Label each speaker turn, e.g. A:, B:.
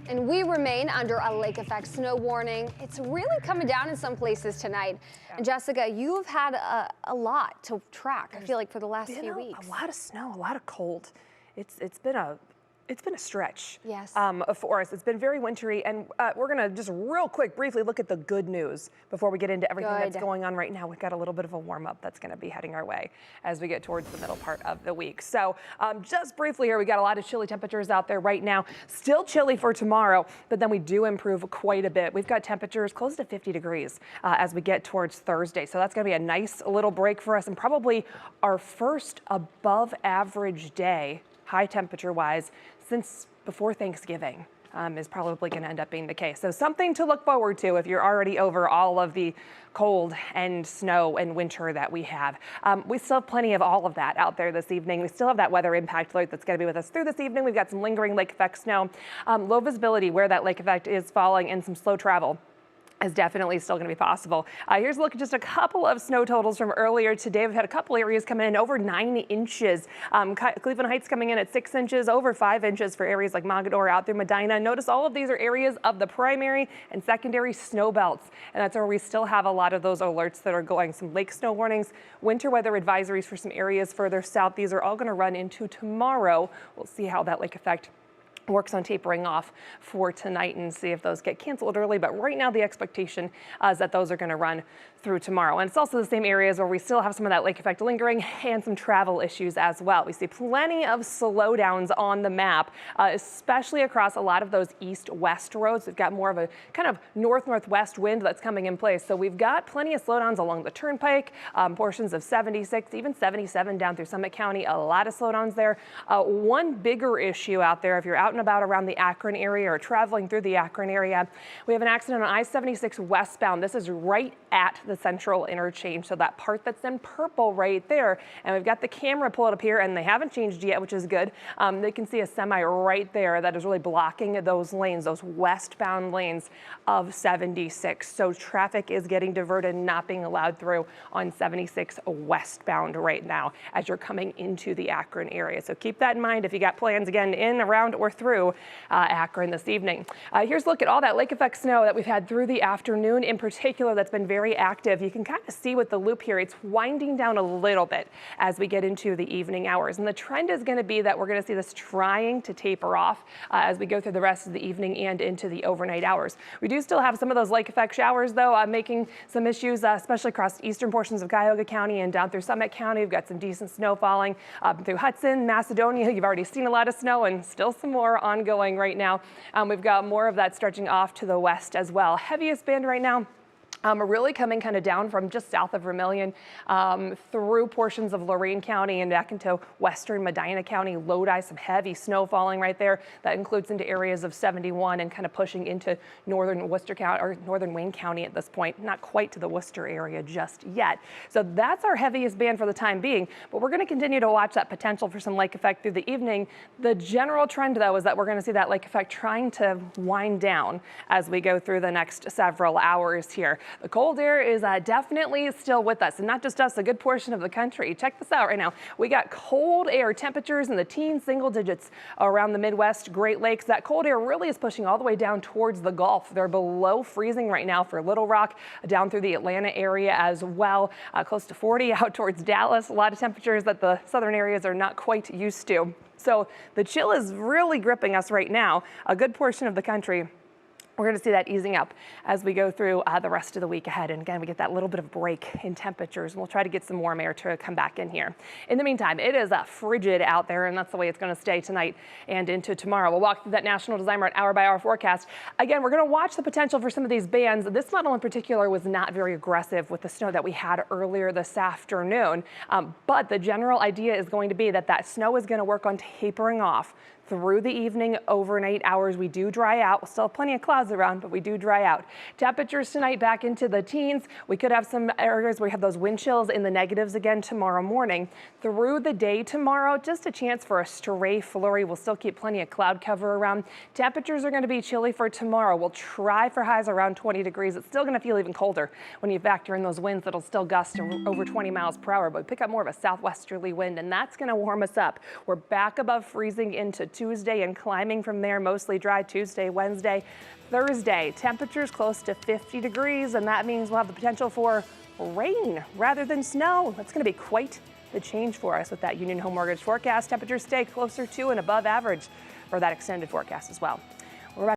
A: And we remain under a lake effect snow warning. It's really coming down in some places tonight. Yeah. And Jessica, you've had a lot to track, I feel like, for the last few weeks.
B: A lot of snow, a lot of cold. It's been a stretch.
A: Yes.
B: For us. It's been very wintry, and we're gonna just real quick, briefly look at the good news before we get into everything that's going on right now. We've got a little bit of a warm up that's gonna be heading our way as we get towards the middle part of the week. So just briefly here, we got a lot of chilly temperatures out there right now. Still chilly for tomorrow, but then we do improve quite a bit. We've got temperatures close to 50 degrees as we get towards Thursday. So that's gonna be a nice little break for us, and probably our first above average day, high temperature wise, since before Thanksgiving is probably going to end up being the case. So something to look forward to if you're already over all of the cold and snow and winter that we have. We still have plenty of all of that out there this evening. We still have that weather impact alert that's going to be with us through this evening. We've got some lingering lake effect snow, low visibility where that lake effect is falling, and some slow travel is definitely still going to be possible. Here's a look at just a couple of snow totals from earlier today. We've had a couple areas come in over 9 inches. Cleveland Heights coming in at 6 inches, over 5 inches for areas like Mogador out through Medina. Notice all of these are areas of the primary and secondary snow belts, and that's where we still have a lot of those alerts that are going. Some lake snow warnings, winter weather advisories for some areas further south. These are all going to run into tomorrow. We'll see how that lake effect works on tapering off for tonight and see if those get canceled early. But right now the expectation is that those are going to run through tomorrow. And it's also the same areas where we still have some of that lake effect lingering and some travel issues as well. We see plenty of slowdowns on the map, especially across a lot of those east-west roads. We've got more of a kind of north-northwest wind that's coming in place. So we've got plenty of slowdowns along the turnpike, portions of 76, even 77 down through Summit County. A lot of slowdowns there. One bigger issue out there, if you're out and about around the Akron area or traveling through the Akron area, we have an accident on I-76 westbound. This is right at the central interchange, so that part that's in purple right there. And we've got the camera pulled up here, and they haven't changed yet, which is good. They can see a semi right there that is really blocking those lanes, those westbound lanes of 76. So traffic is getting diverted, not being allowed through on 76 westbound right now as you're coming into the Akron area. So keep that in mind if you got plans again in, around, or through Akron this evening. Here's a look at all that lake effect snow that we've had through the afternoon in particular that's been very active. You can kind of see with the loop here, it's winding down a little bit as we get into the evening hours. And the trend is going to be that we're going to see this trying to taper off as we go through the rest of the evening and into the overnight hours. We do still have some of those lake effect showers, though, making some issues, especially across eastern portions of Cuyahoga County and down through Summit County. We've got some decent snow falling through Hudson, Macedonia. You've already seen a lot of snow, and still some more ongoing right now. We've got more of that stretching off to the west as well. Heaviest band right now really coming kind of down from just south of Vermilion through portions of Lorain County and back into western Medina County, Lodi, some heavy snow falling right there. That includes into areas of 71 and kind of pushing into northern Worcester County or northern Wayne County at this point, not quite to the Worcester area just yet. So that's our heaviest band for the time being, but we're going to continue to watch that potential for some lake effect through the evening. The general trend, though, is that we're going to see that lake effect trying to wind down as we go through the next several hours here. The cold air is definitely still with us, and not just us, a good portion of the country. Check this out right now. We got cold air temperatures in the teen single digits around the Midwest, Great Lakes. That cold air really is pushing all the way down towards the Gulf. They're below freezing right now for Little Rock, down through the Atlanta area as well, close to 40 out towards Dallas. A lot of temperatures that the southern areas are not quite used to. So the chill is really gripping us right now, a good portion of the country. We're going to see that easing up as we go through the rest of the week ahead. And again, we get that little bit of break in temperatures, and we'll try to get some warm air to come back in here. In the meantime, it is frigid out there, and that's the way it's going to stay tonight and into tomorrow. We'll walk through that National Design Route hour-by-hour forecast. Again, we're going to watch the potential for some of these bands. This model in particular was not very aggressive with the snow that we had earlier this afternoon, but the general idea is going to be that that snow is going to work on tapering off through the evening, overnight hours. We do dry out. We'll still have plenty of clouds around, but we do dry out. Temperatures tonight back into the teens. We could have some areas where we have those wind chills in the negatives again tomorrow morning. Through the day tomorrow, just a chance for a stray flurry. We'll still keep plenty of cloud cover around. Temperatures are going to be chilly for tomorrow. We'll try for highs around 20 degrees. It's still going to feel even colder when you factor in those winds that'll still gust over 20 miles per hour, but we pick up more of a southwesterly wind, and that's going to warm us up. We're back above freezing into Tuesday and climbing from there, mostly dry Tuesday, Wednesday, Thursday. Temperatures close to 50 degrees, and that means we'll have the potential for rain rather than snow. That's going to be quite the change for us with that Union Home Mortgage forecast. Temperatures stay closer to and above average for that extended forecast as well.